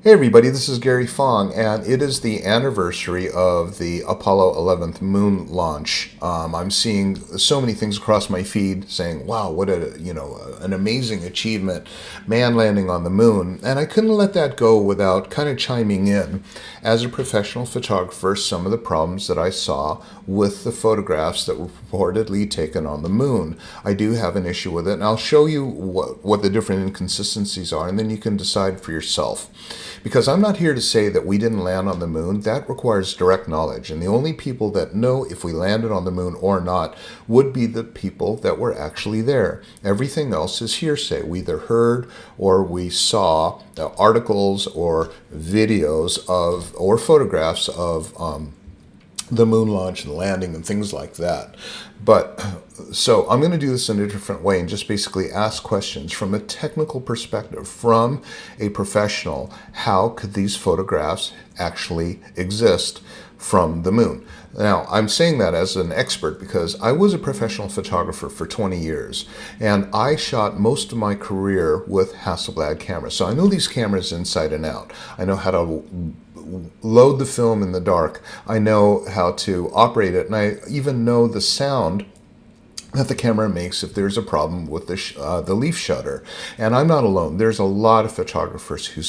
Hey everybody, this is Gary Fong, and it is the anniversary of the Apollo 11th moon launch. I'm seeing so many things across my feed saying, "Wow, what an amazing achievement, man landing on the moon!" And I couldn't let that go without kind of chiming in, as a professional photographer, some of the problems that I saw with the photographs that were purportedly taken on the moon. I do have an issue with it, and I'll show you what the different inconsistencies are, and then you can decide for yourself. Because I'm not here to say that we didn't land on the moon. That requires direct knowledge. And the only people that know if we landed on the moon or not would be the people that were actually there. Everything else is hearsay. We either heard or we saw articles or videos of, or photographs of the moon launch and landing and things like that. But so I'm going to do this in a different way and just basically ask questions from a technical perspective, from a professional. How could these photographs actually exist from the moon? Now, I'm saying that as an expert because I was a professional photographer for 20 years, and I shot most of my career with Hasselblad cameras. So I know these cameras inside and out. I know how to load the film in the dark. I know how to operate it, and I even know the sound that the camera makes if there's a problem with the leaf shutter. And I'm not alone. There's a lot of photographers who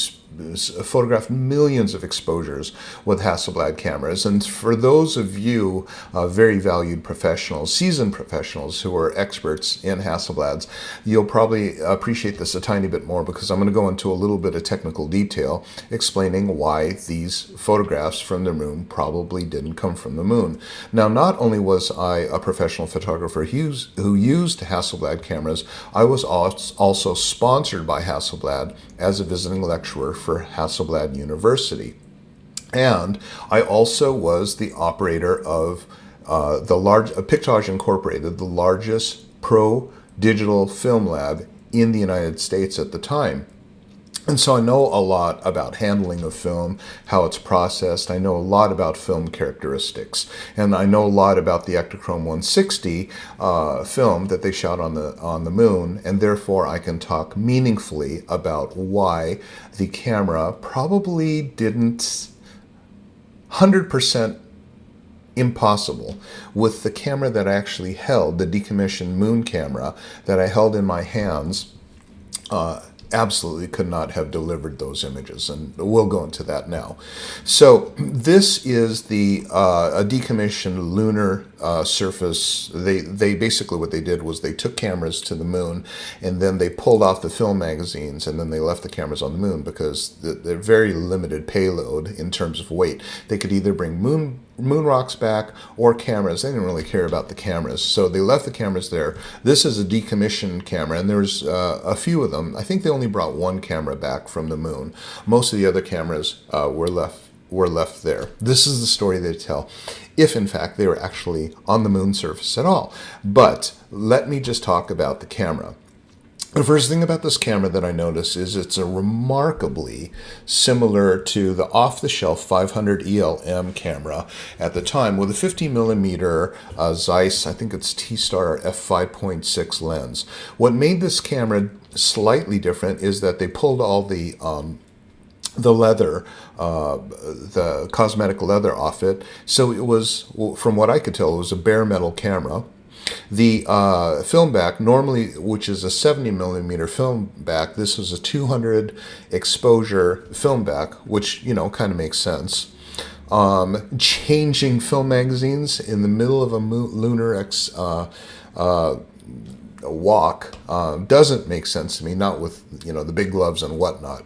photographed millions of exposures with Hasselblad cameras. And for those of you very valued professionals, seasoned professionals who are experts in Hasselblads, you'll probably appreciate this a tiny bit more because I'm going to go into a little bit of technical detail explaining why these photographs from the moon probably didn't come from the moon. Now, not only was I a professional photographer who used Hasselblad cameras, I was also sponsored by Hasselblad as a visiting lecturer for Hasselblad University. And I also was the operator of Pictage Incorporated, the largest pro digital film lab in the United States at the time. And so I know a lot about handling of film, how it's processed. I know a lot about film characteristics. And I know a lot about the Ektachrome 160 film that they shot on the moon. And therefore, I can talk meaningfully about why the camera probably didn't 100% impossible with the camera that I actually held, the decommissioned moon camera that I held in my hands. Absolutely could not have delivered those images, and we'll go into that now. So this is a decommissioned lunar surface. They basically, what they did was they took cameras to the moon, and then they pulled off the film magazines, and then they left the cameras on the moon because they're very limited payload in terms of weight. They could either bring moon rocks back or cameras. They didn't really care about the cameras, so they left the cameras there. This is a decommissioned camera, and there's a few of them. I think they only brought one camera back from the moon. Most of the other cameras were left there. This is the story they tell, if in fact they were actually on the moon surface at all. But let me just talk about the camera. The first thing about this camera that I notice is it's a remarkably similar to the off-the-shelf 500 ELM camera at the time with a 50mm Zeiss, I think it's T-Star f5.6 lens. What made this camera slightly different is that they pulled all the leather, the cosmetic leather off it. So it was, from what I could tell, it was a bare metal camera. The film back, normally, which is a 70mm film back, this was a 200 exposure film back, which, kind of makes sense. Changing film magazines in the middle of a lunar walk doesn't make sense to me, not with, the big gloves and whatnot.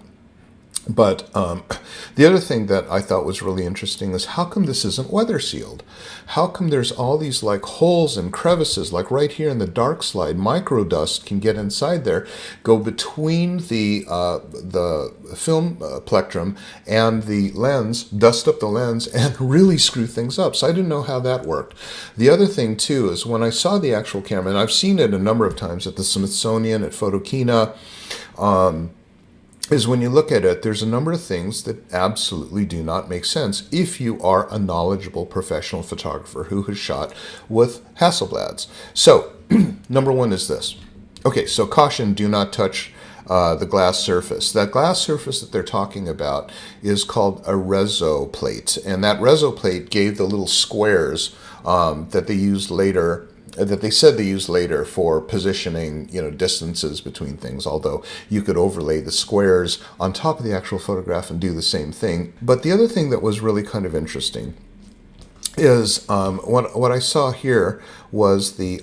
But the other thing that I thought was really interesting is how come this isn't weather sealed? How come there's all these holes and crevices, like right here in the dark slide, micro dust can get inside there, go between the film plectrum and the lens, dust up the lens, and really screw things up. So I didn't know how that worked. The other thing too is when I saw the actual camera, and I've seen it a number of times at the Smithsonian, at Photokina, is when you look at it, there's a number of things that absolutely do not make sense if you are a knowledgeable professional photographer who has shot with Hasselblads. So, number one is this. Okay, so caution, do not touch the glass surface. That glass surface that they're talking about is called a reso plate, and that reso plate gave the little squares that they used later, that they said they used later for positioning, distances between things, although you could overlay the squares on top of the actual photograph and do the same thing. But the other thing that was really kind of interesting is what I saw here was the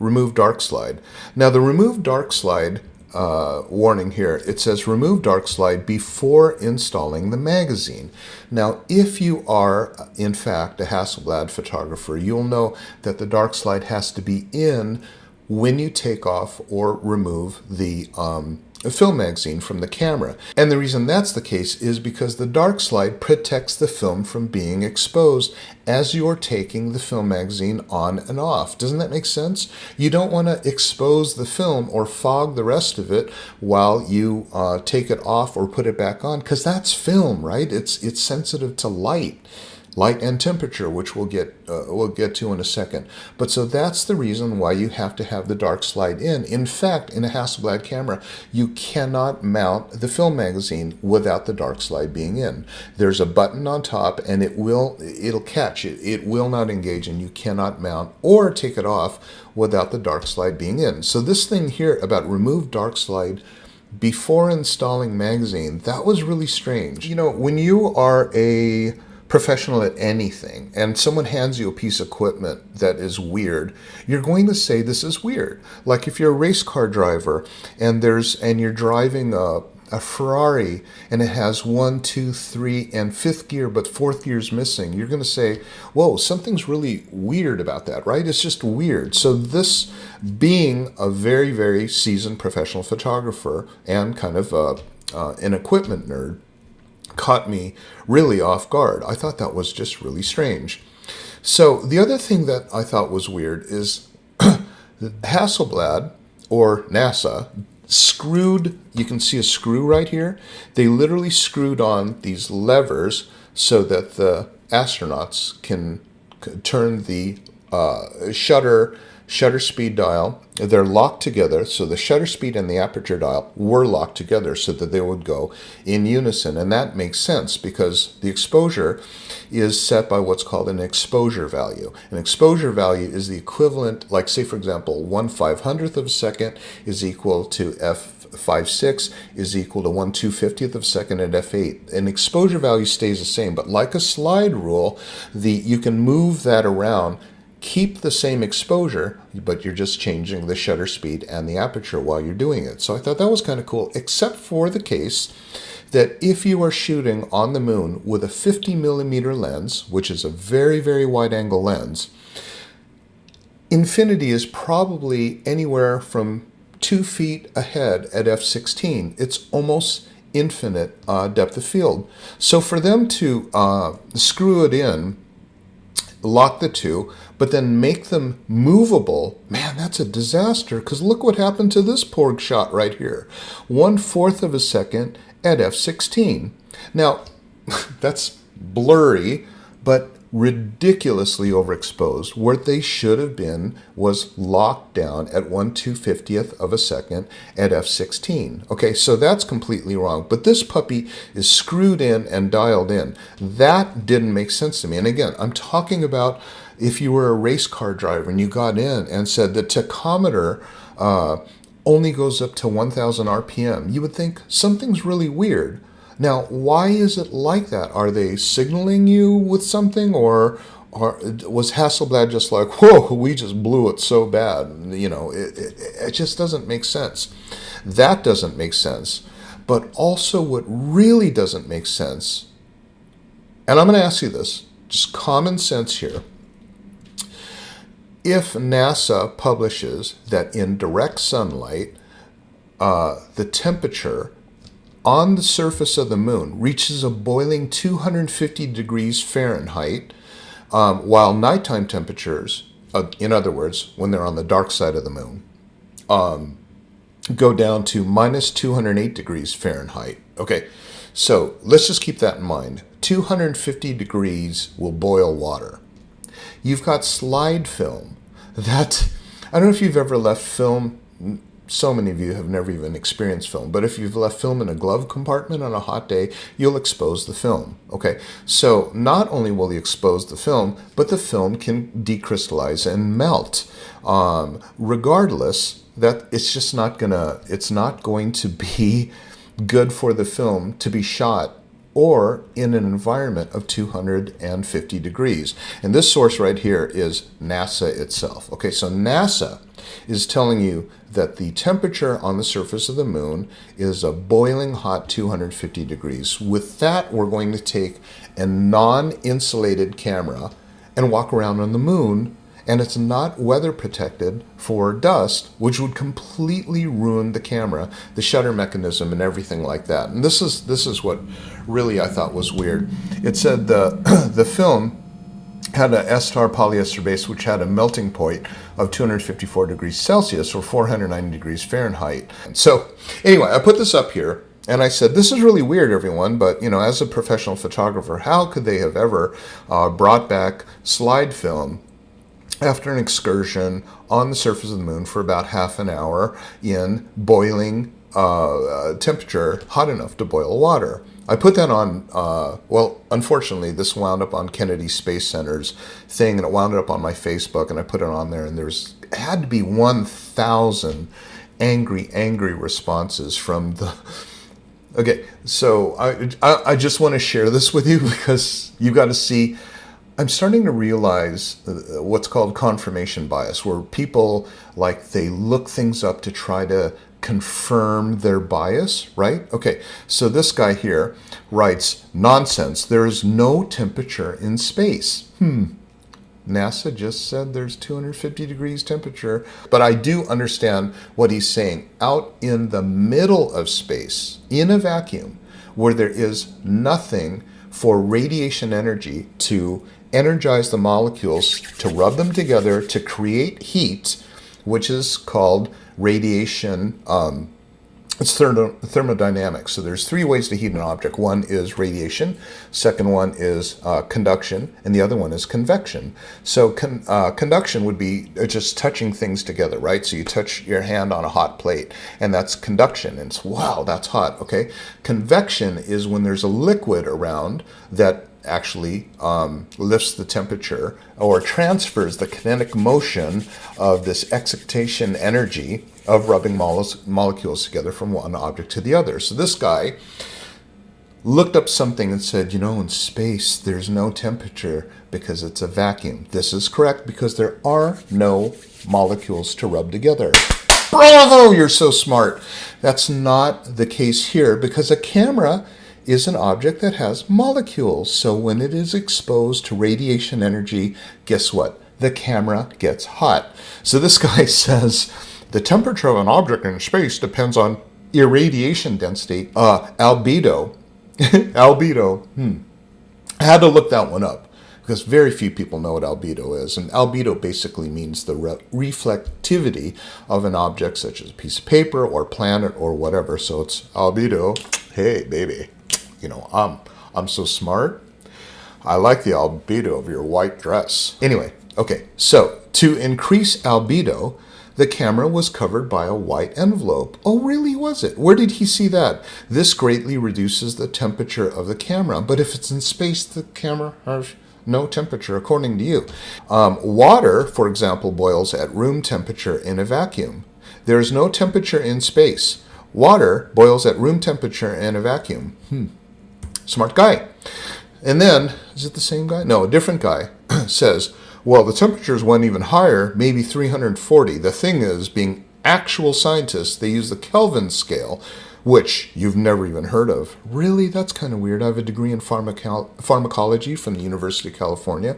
remove dark slide. Now the remove dark slide warning here, it says remove dark slide before installing the magazine. Now if you are in fact a Hasselblad photographer, you'll know that the dark slide has to be in when you take off or remove the film magazine from the camera. And the reason that's the case is because the dark slide protects the film from being exposed as you're taking the film magazine on and off. Doesn't that make sense? You don't want to expose the film or fog the rest of it while you take it off or put it back on, because that's film, right? It's sensitive to light and temperature, which we'll get to in a second. But so that's the reason why you have to have the dark slide in. In fact, in a Hasselblad camera, you cannot mount the film magazine without the dark slide being in. There's a button on top, and it'll catch it. It will not engage, and you cannot mount or take it off without the dark slide being in. So this thing here about remove dark slide before installing magazine, that was really strange. When you are a professional at anything and someone hands you a piece of equipment that is weird, you're going to say this is weird. Like if you're a race car driver and you're driving a Ferrari and it has 1, 2, 3 and 5th gear, but 4th gear is missing, you're going to say, whoa, something's really weird about that, right? It's just weird. So this, being a very, very seasoned professional photographer and kind of an equipment nerd, caught me really off guard. I thought that was just really strange. So the other thing that I thought was weird is Hasselblad, or NASA, screwed, you can see a screw right here. They literally screwed on these levers so that the astronauts can turn the shutter speed dial. They're locked together, so the shutter speed and the aperture dial were locked together so that they would go in unison. And that makes sense because the exposure is set by what's called an exposure value. An exposure value is the equivalent, like say for example, 1/500th of a second is equal to f5.6 is equal to 1/250th of a second at f8. An exposure value stays the same, but like a slide rule, you can move that around, keep the same exposure, but you're just changing the shutter speed and the aperture while you're doing it. So I thought that was kind of cool, except for the case that if you are shooting on the moon with a 50mm lens, which is a very, very wide angle lens, infinity is probably anywhere from 2 feet ahead at f16. It's almost infinite depth of field. So for them to screw it in, lock the two, but then make them movable, man, that's a disaster, because look what happened to this poor shot right here. 1/4 of a second at f16. Now, that's blurry, but ridiculously overexposed. What they should have been was locked down at 1/250th of a second at f16. Okay, so that's completely wrong. But this puppy is screwed in and dialed in. That didn't make sense to me. And again, I'm talking about if you were a race car driver and you got in and said the tachometer only goes up to 1,000 RPM, you would think something's really weird. Now, why is it like that? Are they signaling you with something, or was Hasselblad just like, whoa, we just blew it so bad? It just doesn't make sense. That doesn't make sense. But also what really doesn't make sense, and I'm going to ask you this, just common sense here. If NASA publishes that in direct sunlight, the temperature on the surface of the moon reaches a boiling 250 degrees Fahrenheit, while nighttime temperatures, in other words, when they're on the dark side of the moon, go down to minus 208 degrees Fahrenheit. Okay, so let's just keep that in mind. 250 degrees will boil water. You've got slide film. I don't know if you've ever left film so many of you have never even experienced film, but if you've left film in a glove compartment on a hot day, you'll expose the film. Okay, so not only will you expose the film, but the film can decrystallize and melt. Regardless, that it's not going to be good for the film to be shot or in an environment of 250 degrees. And this source right here is NASA itself. Okay, so NASA is telling you that the temperature on the surface of the moon is a boiling hot 250 degrees. With that, we're going to take a non-insulated camera and walk around on the moon, and it's not weather protected for dust, which would completely ruin the camera, the shutter mechanism, and everything like that. And this is what really I thought was weird. It said the film had an S-tar polyester base which had a melting point of 254 degrees Celsius or 490 degrees Fahrenheit. So anyway, I put this up here and I said, this is really weird, everyone, but as a professional photographer, how could they have ever brought back slide film after an excursion on the surface of the moon for about half an hour in boiling temperature, hot enough to boil water? I put that on, unfortunately, this wound up on Kennedy Space Center's thing, and it wound up on my Facebook, and I put it on there, and it had to be 1,000 angry responses from the... Okay, so I just want to share this with you because you got to see... I'm starting to realize what's called confirmation bias, where people, they look things up to try to confirm their bias, right? Okay, so this guy here writes, nonsense, there is no temperature in space. NASA just said there's 250 degrees temperature. But I do understand what he's saying. Out in the middle of space, in a vacuum, where there is nothing for radiation energy to energize the molecules, to rub them together, to create heat, which is called radiation. It's thermodynamics. So there's three ways to heat an object. One is radiation, second one is conduction, and the other one is convection. So conduction would be just touching things together, right? So you touch your hand on a hot plate, and that's conduction. And it's, wow, that's hot, okay? Convection is when there's a liquid around that actually lifts the temperature or transfers the kinetic motion of this excitation energy of rubbing molecules together from one object to the other. So this guy looked up something and said, in space there's no temperature because it's a vacuum. This is correct because there are no molecules to rub together. Bravo, you're so smart. That's not the case here because a camera is an object that has molecules. So when it is exposed to radiation energy, guess what? The camera gets hot. So this guy says the temperature of an object in space depends on irradiation density, albedo. Albedo. I had to look that one up because very few people know what albedo is. And albedo basically means the reflectivity of an object, such as a piece of paper or planet or whatever. So it's albedo. Hey, baby. I'm so smart. I like the albedo of your white dress. Anyway, okay, so to increase albedo, the camera was covered by a white envelope. Oh, really, was it? Where did he see that? This greatly reduces the temperature of the camera, but if it's in space, the camera has no temperature, according to you. Water, for example, boils at room temperature in a vacuum. There is no temperature in space. Water boils at room temperature in a vacuum. Smart guy. And then, is it the same guy? No, a different guy says, well, the temperatures went even higher, maybe 340. The thing is, being actual scientists, they use the Kelvin scale, which you've never even heard of. Really? That's kind of weird. I have a degree in pharmacology from the University of California.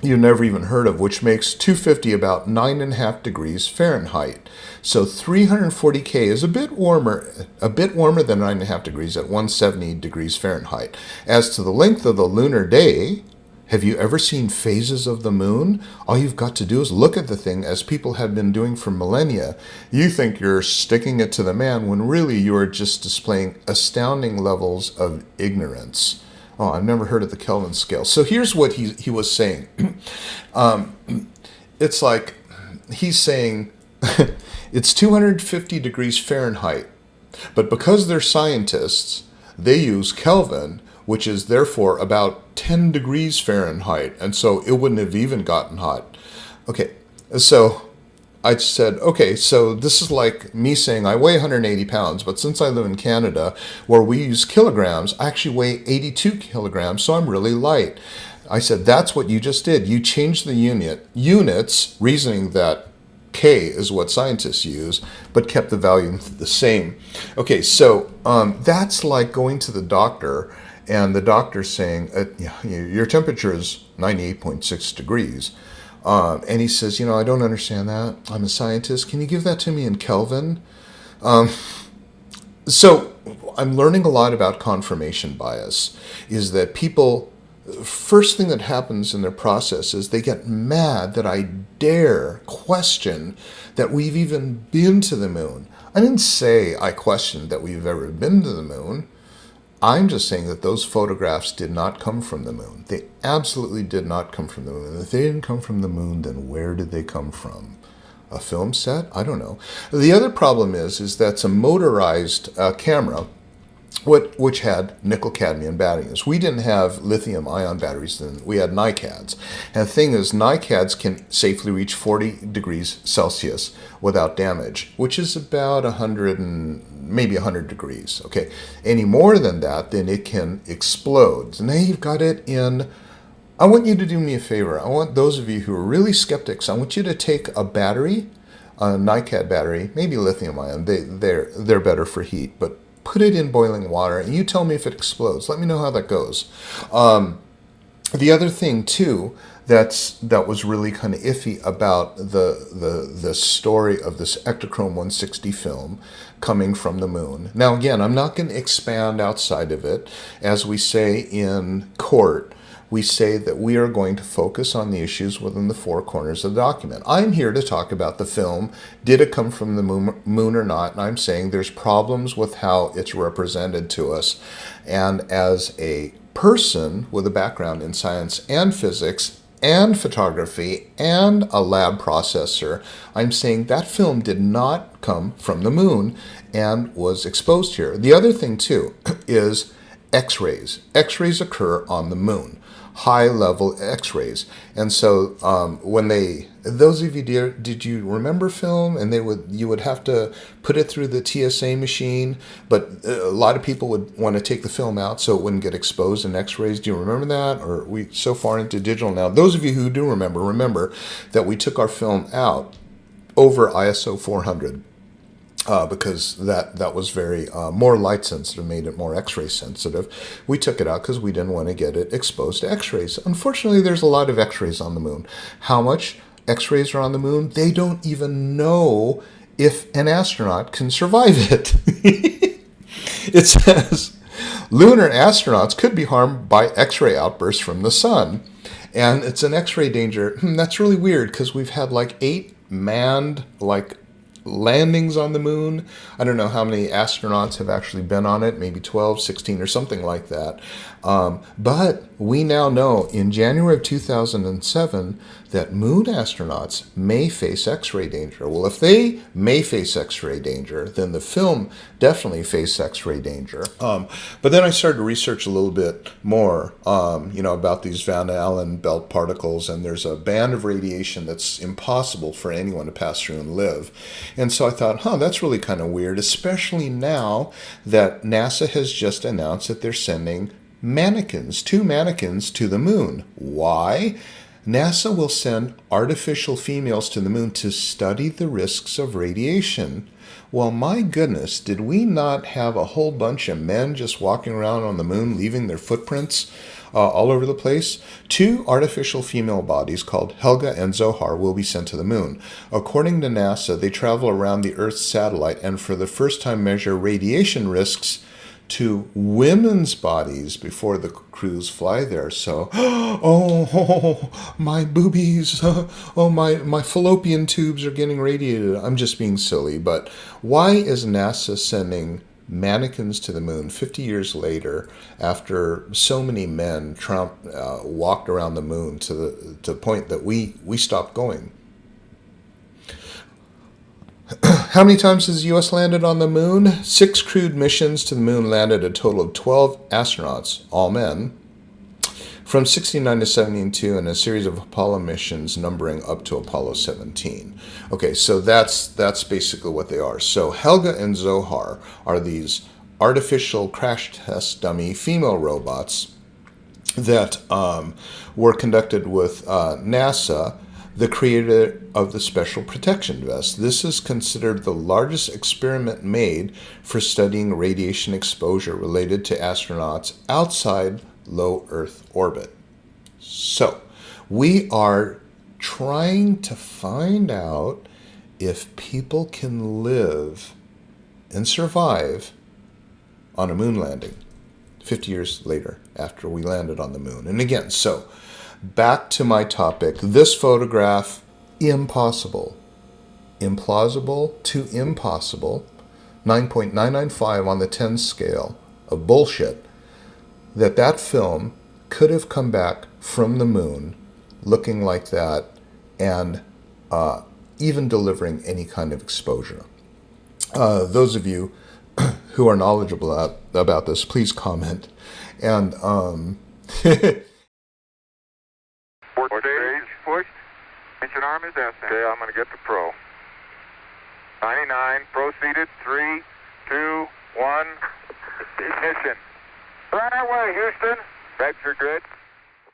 You've never even heard of, which makes 250 about 9.5 degrees Fahrenheit. So 340 K is a bit warmer than 9.5 degrees at 170 degrees Fahrenheit. As to the length of the lunar day, have you ever seen phases of the moon? All you've got to do is look at the thing, as people have been doing for millennia. You think you're sticking it to the man when really you are just displaying astounding levels of ignorance. Oh, I've never heard of the Kelvin scale. So here's what he was saying. It's like he's saying It's 250 degrees Fahrenheit. But because they're scientists, they use Kelvin, which is therefore about 10 degrees Fahrenheit. And so it wouldn't have even gotten hot. Okay, so I said, okay, so this is like me saying I weigh 180 pounds, but since I live in Canada where we use kilograms, I actually weigh 82 kilograms, so I'm really light. I said, that's what you just did. You changed the units, reasoning that K is what scientists use, but kept the value the same. Okay, so that's like going to the doctor and the doctor saying, your temperature is 98.6 degrees. And he says, I don't understand that. I'm a scientist. Can you give that to me in Kelvin? So I'm learning a lot about confirmation bias, is that people, first thing that happens in their process is they get mad that I dare question that we've even been to the moon. I didn't say I questioned that we've ever been to the moon. I'm just saying that those photographs did not come from the moon. They absolutely did not come from the moon. And if they didn't come from the moon, then where did they come from? A film set? I don't know. The other problem is that's a motorized camera, which had nickel-cadmium batteries. We didn't have lithium-ion batteries then. We had NiCads. And the thing is, NiCads can safely reach 40 degrees Celsius without damage, which is about 100 and maybe 100 degrees. Okay, any more than that, then it can explode. So now you've got it in. I want you to do me a favor. I want those of you who are really skeptics, I want you to take a battery, a NiCad battery, maybe lithium-ion. They're better for heat, but put it in boiling water, and you tell me if it explodes. Let me know how that goes. The other thing too that was really kind of iffy about the story of this Ektachrome 160 film coming from the moon. Now again, I'm not going to expand outside of it. As we say in court, we say that we are going to focus on the issues within the four corners of the document. I'm here to talk about the film. Did it come from the moon or not? And I'm saying there's problems with how it's represented to us. And as a person with a background in science and physics and photography and a lab processor, I'm saying that film did not come from the moon and was exposed here. The other thing too is X-rays. X-rays occur on the moon, high-level X-rays. And so those of you, did you remember film? And you would have to put it through the TSA machine, but a lot of people would want to take the film out so it wouldn't get exposed in X-rays. Do you remember that? Or are we so far into digital now? Those of you who do remember that we took our film out over ISO 400. Because that was very more light sensitive, made it more X-ray sensitive. We took it out because we didn't want to get it exposed to X-rays. Unfortunately, there's a lot of X-rays on the moon. How much X-rays are on the moon? They don't even know if an astronaut can survive it. It says lunar astronauts could be harmed by X-ray outbursts from the sun. And it's an X-ray danger. That's really weird because we've had like 8 manned landings on the moon. I don't know how many astronauts have actually been on it, maybe 12, 16 or something like that. But we now know in January of 2007 that moon astronauts may face X-ray danger. Well, if they may face X-ray danger, then the film definitely faced X-ray danger. But then I started to research a little bit more, about these Van Allen belt particles, and there's a band of radiation that's impossible for anyone to pass through and live. And so I thought, that's really kind of weird, especially now that NASA has just announced that they're sending two mannequins to the moon. Why? NASA will send artificial females to the moon to study the risks of radiation. Well, my goodness, did we not have a whole bunch of men just walking around on the moon, leaving their footprints all over the place? 2 artificial female bodies called Helga and Zohar will be sent to the moon. According to NASA, they travel around the Earth's satellite and for the first time measure radiation risks to women's bodies before the crews fly there. So, my boobies, my fallopian tubes are getting radiated. I'm just being silly, but why is NASA sending mannequins to the moon 50 years later after so many men walked around the moon to the point that we stopped going? How many times has the U.S. landed on the moon? 6 crewed missions to the moon landed a total of 12 astronauts, all men, from 69 to 72, and a series of Apollo missions numbering up to Apollo 17. Okay, so that's basically what they are. So Helga and Zohar are these artificial crash test dummy female robots that were conducted with NASA, the creator of the Special Protection Vest. This is considered the largest experiment made for studying radiation exposure related to astronauts outside low Earth orbit. So, we are trying to find out if people can live and survive on a moon landing 50 years later after we landed on the moon. And again, so back to my topic. This photograph, impossible. Implausible to impossible. 9.995 on the 10 scale of bullshit. That film could have come back from the moon looking like that and even delivering any kind of exposure. Those of you who are knowledgeable about this, please comment. And stage push. Engine arm is S. Okay, I'm going to get the pro. 99 proceeded. 3, 2, 1. Ignition. Right away, Houston. Regs are good.